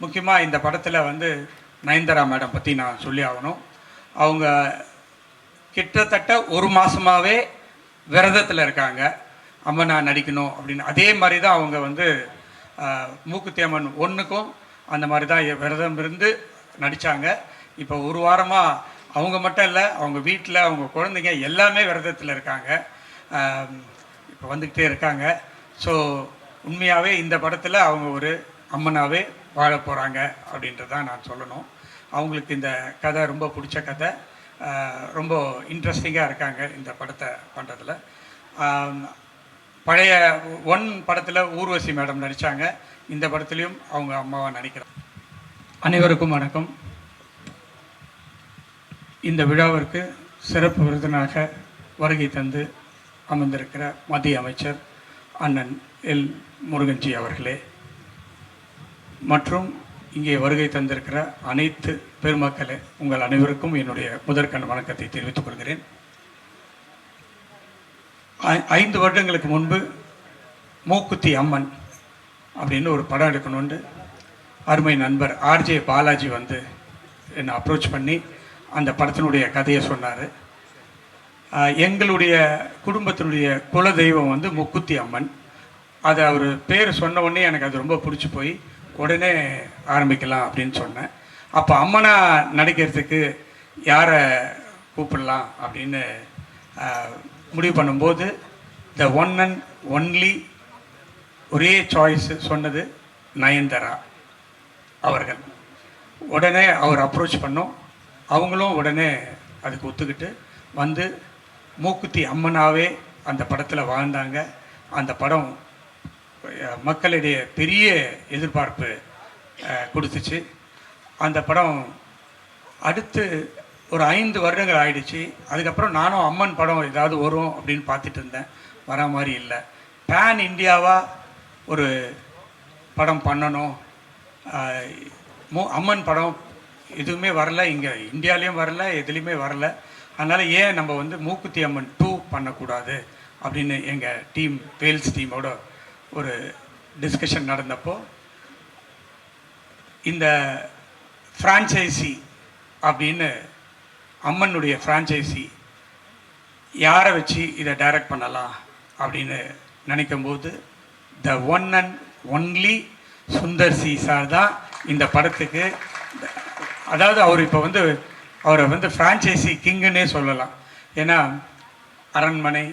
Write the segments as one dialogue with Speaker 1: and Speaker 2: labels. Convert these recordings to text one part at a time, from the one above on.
Speaker 1: முக்கியமாக இந்த படத்தில் வந்து நயன்தாரா மேடம் பற்றி நான் சொல்லி ஆகணும். அவங்க கிட்டத்தட்ட ஒரு மாதமாகவே விரதத்தில் இருக்காங்க. அம்மா நான் நடிக்கணும் அப்படின்னு. அதே மாதிரி தான் அவங்க வந்து மூக்குத்தி அம்மன் ஒன்றுக்கும் அந்த மாதிரி தான் விரதம் இருந்து நடித்தாங்க. இப்போ ஒரு வாரமாக அவங்க மட்டும் இல்லை, அவங்க வீட்டில் அவங்க குழந்தைங்க எல்லாமே விரதத்தில் இருக்காங்க. இப்போ வந்துக்கிட்டே இருக்காங்க. ஸோ உண்மையாகவே இந்த படத்தில் அவங்க ஒரு அம்மனாகவே வாழ போகிறாங்க அப்படின்றதான் நான் சொல்லணும். அவங்களுக்கு இந்த கதை ரொம்ப பிடிச்ச கதை, ரொம்ப இன்ட்ரெஸ்டிங்காக இருக்காங்க இந்த படத்தை பண்ணுறதுல. பழைய ஒன் படத்தில் ஊர்வசி மேடம் நடித்தாங்க. இந்த படத்துலேயும் அவங்க அம்மாவாக நடிக்கிறாங்க. அனைவருக்கும் வணக்கம். இந்த விழாவிற்கு சிறப்பு விருதினாக வருகை தந்து அமர்ந்திருக்கிற மத்திய அமைச்சர் அண்ணன் எல் முருகன்ஜி அவர்களே, மற்றும் இங்கே வருகை தந்திருக்கிற அனைத்து பெருமக்களே, உங்கள் அனைவருக்கும் என்னுடைய முதற்கண் வணக்கத்தை தெரிவித்துக் கொள்கிறேன். 5 வருடங்களுக்கு முன்பு மூக்குத்தி அம்மன் அப்படின்னு ஒரு படம் எடுக்கணும்னு அருமை நண்பர் ஆர்ஜே பாலாஜி வந்து என்னை அப்ரோச் பண்ணி அந்த படத்தினுடைய கதையை சொன்னார். எங்களுடைய குடும்பத்தினுடைய குலதெய்வம் வந்து மூக்குத்தி அம்மன். அதை அவர் பேர் சொன்ன உடனே எனக்கு அது ரொம்ப பிடிச்சி போய் உடனே ஆரம்பிக்கலாம் அப்படின்னு சொன்னேன். அப்போ அம்மனா நடிக்கிறதுக்கு யாரை கூப்பிடலாம் அப்படின்னு முடிவு பண்ணும்போது த ஒன் அண்ட் ஒன்லி ஒரே சாய்ஸ் சொன்னது நயன்தாரா அவர்கள். உடனே அவர் அப்ரோச் பண்ணோம். அவங்களும் உடனே அதுக்கு ஒத்துக்கிட்டு வந்து மூக்குத்தி அம்மனாவே அந்த படத்தில் வாழ்ந்தாங்க. அந்த படம் மக்களிடையே பெரிய எதிர்பார்ப்பு கொடுத்துச்சு. அந்த படம் அடுத்து ஒரு 5 வருடங்கள் ஆயிடுச்சு. அதுக்கப்புறம் நானும் அம்மன் படம் ஏதாவது வரும் அப்படின்னு பார்த்துட்டு இருந்தேன். வர மாதிரி இல்லை. பேன் இந்தியாவாக ஒரு படம் பண்ணணும், அம்மன் படம் எதுவுமே வரல, இங்கே இந்தியாலேயும் வரல, எதுலேயுமே வரல. அதனால் ஏன் நம்ம வந்து மூக்குத்தி அம்மன் 2 பண்ணக்கூடாது அப்படின்னு எங்கள் டீம், வேல்ஸ் டீமோட ஒரு டிஸ்கஷன் நடந்தப்போ இந்த ஃப்ரான்ச்சைசி அப்படின்னு அம்மனுடைய ஃப்ரான்ச்சைசி யாரை வச்சு இதை டைரக்ட் பண்ணலாம் அப்படின்னு நினைக்கும்போது the one and only Sundar C sir தான் இந்த படத்துக்கு, அதாவது அவர் இப்போ வந்து அவரை வந்து ஃப்ரான்ச்சைசி கிங்குன்னே சொல்லலாம். ஏன்னா அரண்மனை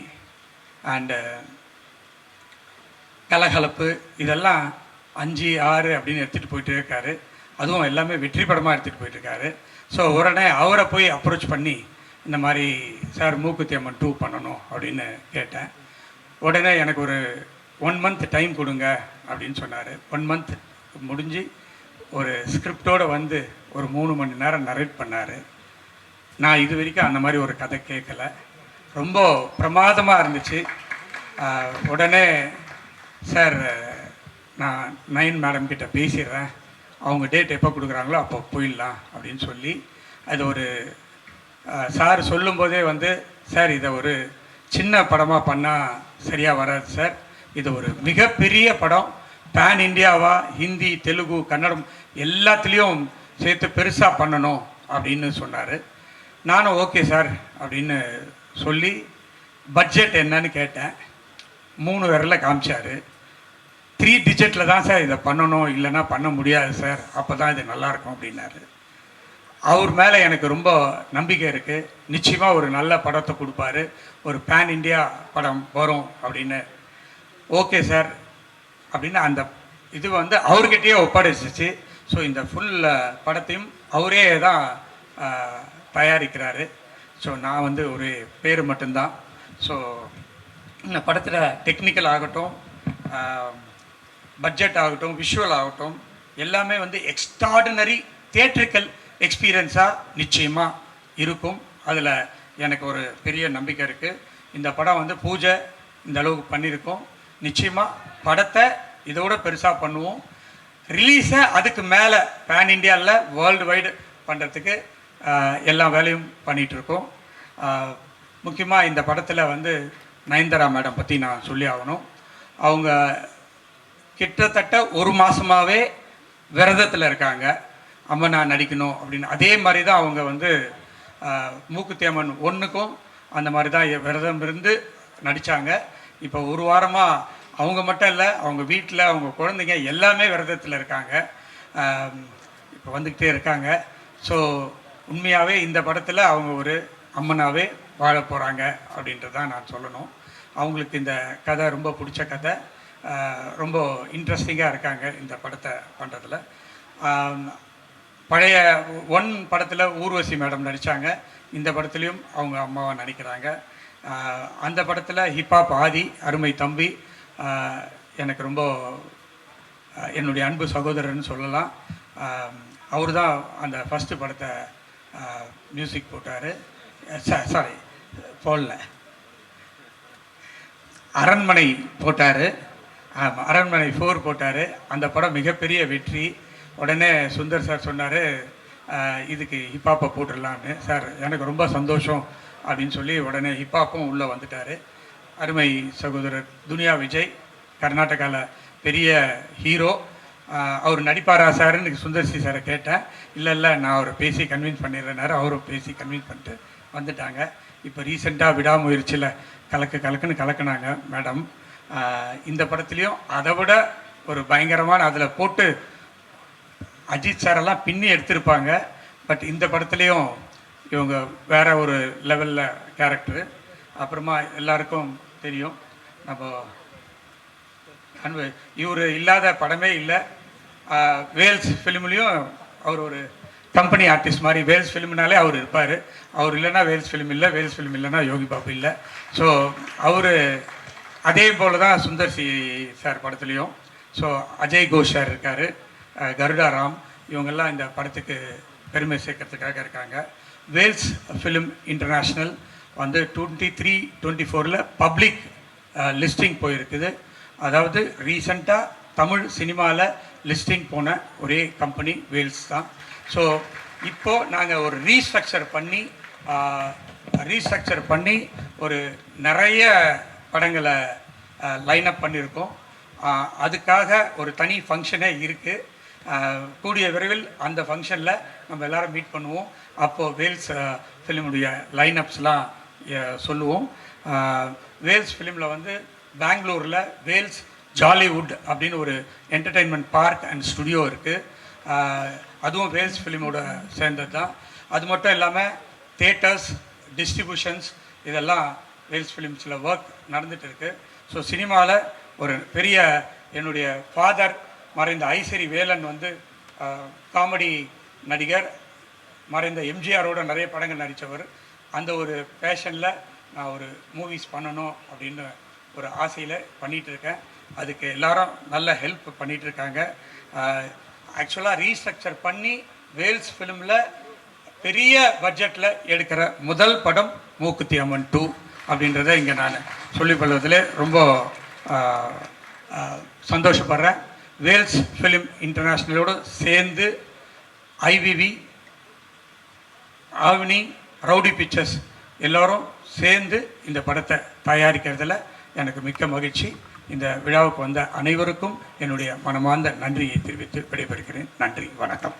Speaker 1: அண்டு கலகலப்பு இதெல்லாம் 5, 6 அப்படின்னு எடுத்துகிட்டு போயிட்டு இருக்காரு. அதுவும் எல்லாமே வெற்றி படமாக எடுத்துகிட்டு போயிட்டுருக்காரு. ஸோ உடனே அவரை போய் அப்ரோச் பண்ணி இந்த மாதிரி சார் மூக்குத்தி அம்மன் 2 பண்ணணும் அப்படின்னு கேட்டேன். உடனே எனக்கு ஒரு 1 மந்த் டைம் கொடுங்க அப்படின்னு சொன்னார். 1 மந்த் முடிஞ்சு ஒரு ஸ்கிரிப்டோடு வந்து ஒரு 3 மணி நேரம் நரேட் பண்ணார். நான் இது வரைக்கும் அந்த மாதிரி ஒரு கதை கேட்கல. ரொம்ப பிரமாதமாக இருந்துச்சு. உடனே சார் நான் நயன் மேடம் கிட்ட பேசிடுறேன், அவங்க டேட் எப்போ கொடுக்குறாங்களோ அப்போ போயிடலாம் அப்படின்னு சொல்லி, அது ஒரு சார் சொல்லும்போதே வந்து சார் இதை ஒரு சின்ன படமாக பண்ணால் சரியாக வராது சார், இது ஒரு மிகப்பெரிய படம், பேன் இந்தியாவாக ஹிந்தி, தெலுங்கு, கன்னடம் எல்லாத்துலேயும் சேர்த்து பெருசாக பண்ணணும் அப்படின்னு சொன்னார். நானும் ஓகே சார் அப்படின்னு சொல்லி பட்ஜெட் என்னன்னு கேட்டேன். 3 விரலில் காமிச்சார். 3 டிஜிட்டில் தான் சார் இதை பண்ணணும், இல்லைன்னா பண்ண முடியாது சார், அப்போ தான் இது நல்லாயிருக்கும் அப்படின்னாரு. அவர் மேலே எனக்கு ரொம்ப நம்பிக்கை இருக்குது. நிச்சயமாக ஒரு நல்ல படத்தை கொடுப்பாரு, ஒரு பேன் இண்டியா படம் வரும் அப்படின்னு. ஓகே சார் அப்படின்னு அந்த இது வந்து அவர்கிட்டயே ஒப்படைச்சிச்சு. ஸோ இந்த ஃபுல் படத்தையும் அவரே தான் தயாரிக்கிறாரு. ஸோ நான் வந்து ஒரு பேர் மட்டும்தான். ஸோ இந்த படத்தில் டெக்னிக்கல் ஆகட்டும், பட்ஜெட் ஆகட்டும், விஷுவல் ஆகட்டும், எல்லாமே வந்து எக்ஸ்ட்ராடினரி தியேட்ரிக்கல் எக்ஸ்பீரியன்ஸாக நிச்சயமாக இருக்கும். அதில் எனக்கு ஒரு பெரிய நம்பிக்கை இருக்குது. இந்த படம் வந்து பூஜை இந்த அளவுக்கு பண்ணியிருக்கோம். நிச்சயமாக படத்தை இதோட பெருசாக பண்ணுவோம். ரிலீஸை அதுக்கு மேலே பேன் இண்டியாவில் வேர்ல்டு வைடு பண்ணுறதுக்கு எல்லா வேலையும் பண்ணிகிட்ருக்கோம். முக்கியமாக இந்த படத்தில் வந்து நயன்தாரா மேடம் பற்றி நான் சொல்லி ஆகணும். அவங்க கிட்டத்தட்ட ஒரு மாதமாகவே விரதத்தில் இருக்காங்க. அம்மா நான் நடிக்கணும் அப்படின்னு. அதே மாதிரி தான் அவங்க வந்து மூக்குத்தி அம்மன் 1க்கும் அந்த மாதிரி தான் விரதம் இருந்து நடித்தாங்க. இப்போ ஒரு வாரமாக அவங்க மட்டும் இல்லை, அவங்க வீட்டில் அவங்க குழந்தைங்க எல்லாமே விரதத்தில் இருக்காங்க. இப்போ வந்துக்கிட்டே இருக்காங்க. ஸோ உண்மையாகவே இந்த படத்தில் அவங்க ஒரு அம்மனாகவே வாழ போகிறாங்க அப்படின்றது தான் நான் சொல்லணும். அவங்களுக்கு இந்த கதை ரொம்ப பிடிச்ச கதை, ரொம்ப இன்ட்ரெஸ்டிங்காக இருக்காங்க இந்த படத்தை பண்ணுறதுல. பழைய 1 படத்தில் ஊர்வசி மேடம் நடித்தாங்க. இந்த படத்துலேயும் அவங்க அம்மாவை நடிக்கிறாங்க. அந்த படத்தில் ஹிப்ஹாப் ஆதி அருமை தம்பி எனக்கு ரொம்ப என்னுடைய அன்பு சகோதரர்னு சொல்லலாம். அவர் தான் அந்த ஃபஸ்ட்டு படத்தை மியூசிக் போட்டார். சாரி போடல, அரண்மனை போட்டார். ஆமாம், அரண்மனை 4 போட்டார். அந்த படம் மிகப்பெரிய வெற்றி. உடனே சுந்தர் சார் சொன்னார், இதுக்கு ஹிப்ஹாப்பை போட்டுடலான்னு. சார் எனக்கு ரொம்ப சந்தோஷம் அப்படின்னு சொல்லி உடனே ஹிப்ஹாப்பும் உள்ளே வந்துட்டார். அருமை சகோதரர் துனியா விஜய், கர்நாடகாவில் பெரிய ஹீரோ. அவர் நடிப்பாரா சார்னு சுந்தர்சி சாரை கேட்டேன். இல்லை நான் அவரை பேசி கன்வின்ஸ் பண்ணிடுறேனாரு. அவரும் பேசி கன்வின்ஸ் பண்ணிட்டு வந்துட்டாங்க. இப்போ ரீசெண்டாக விடாமுயற்சியில் கலக்குன்னு கலக்குனாங்க மேடம். இந்த படத்துலேயும் அதை விட ஒரு பயங்கரமான அதில் போட்டு அஜித் சாரெல்லாம் பின்னி எடுத்திருப்பாங்க. பட் இந்த படத்துலேயும் இவங்க வேற ஒரு லெவலில் கேரக்டரு. அப்புறமா எல்லாருக்கும் தெரியும், நம்ம இவர் இல்லாத படமே இல்லை. வேல்ஸ் ஃபிலிம்லேயும் அவர் ஒரு கம்பெனி ஆர்டிஸ்ட் மாதிரி. வேல்ஸ் ஃபிலிம்னாலே அவர் இருப்பார். அவர் இல்லைன்னா வேல்ஸ் ஃபிலிம் இல்லை, வேல்ஸ் ஃபிலிம் இல்லைன்னா யோகி பாபு இல்லை. ஸோ அவர் அதே போல் தான் சுந்தர்சி சார் படத்துலேயும். ஸோ அஜய் கோஷ் சார் இருக்கார், கருடா ராம், இவங்கெல்லாம் இந்த படத்துக்கு பெருமை சேர்க்கறதுக்காக இருக்காங்க. வேல்ஸ் ஃபிலிம் இன்டர்நேஷ்னல் வந்து 23-24 பப்ளிக் லிஸ்டிங் போயிருக்குது. அதாவது ரீசண்டாக தமிழ் சினிமாவில் லிஸ்டிங் போன ஒரே கம்பெனி வேல்ஸ் தான். ஸோ இப்போது நாங்கள் ஒரு ரீஸ்ட்ரக்சர் பண்ணி ஒரு நிறைய படங்களை லைனப் பண்ணியிருக்கோம். அதுக்காக ஒரு தனி ஃபங்க்ஷனே இருக்குது. கூடிய விரைவில் அந்த ஃபங்க்ஷனில் நம்ம எல்லோரும் மீட் பண்ணுவோம். அப்போது வேல்ஸ் ஃபிலிமுடைய லைனப்ஸ்லாம் சொல்லுவோம். வேல்ஸ் ஃபிலிமில் வந்து பெங்களூரில் வேல்ஸ் ஜாலிவுட் அப்படின்னு ஒரு என்டர்டெயின்மெண்ட் பார்க் அண்ட் ஸ்டுடியோ இருக்குது. அதுவும் வேல்ஸ் ஃபிலிமோட சேர்ந்தது தான். அது மட்டும் இல்லாமல் தேட்டர்ஸ், டிஸ்ட்ரிபியூஷன்ஸ் இதெல்லாம் வேல்ஸ் ஃபிலிம்ஸில் ஒர்க் நடந்துகிட்டு இருக்குது. ஸோ சினிமாவில் ஒரு பெரிய என்னுடைய ஃபாதர் மறைந்த ஐசரி வேலன் வந்து காமெடி நடிகர், மறைந்த எம்ஜிஆரோட நிறைய படங்கள் நடித்தவர். அந்த ஒரு பேஷனில் நான் ஒரு மூவிஸ் பண்ணணும் அப்படின்னு ஒரு ஆசையில் பண்ணிகிட்ருக்கேன். அதுக்கு எல்லாரும் நல்ல ஹெல்ப் பண்ணிகிட்ருக்காங்க. ஆக்சுவலாக ரீஸ்ட்ரக்சர் பண்ணி வேல்ஸ் ஃபிலிமில் பெரிய பட்ஜெட்டில் எடுக்கிற முதல் படம் மூக்குத்தி அம்மன் 2 அப்படின்றத இங்கே நான் சொல்லிக்கொள்வதில் ரொம்ப சந்தோஷப்படுறேன். வேல்ஸ் ஃபிலிம் இன்டர்நேஷ்னலோடு சேர்ந்து ஐவிவி, ஆவினி, ரவுடி பிக்சர்ஸ் எல்லோரும் சேர்ந்து இந்த படத்தை தயாரிக்கிறதுல எனக்கு மிக்க மகிழ்ச்சி. இந்த விழாவுக்கு வந்த அனைவருக்கும் என்னுடைய மனமார்ந்த நன்றியை தெரிவித்து விடைபெறுகிறேன். நன்றி, வணக்கம்.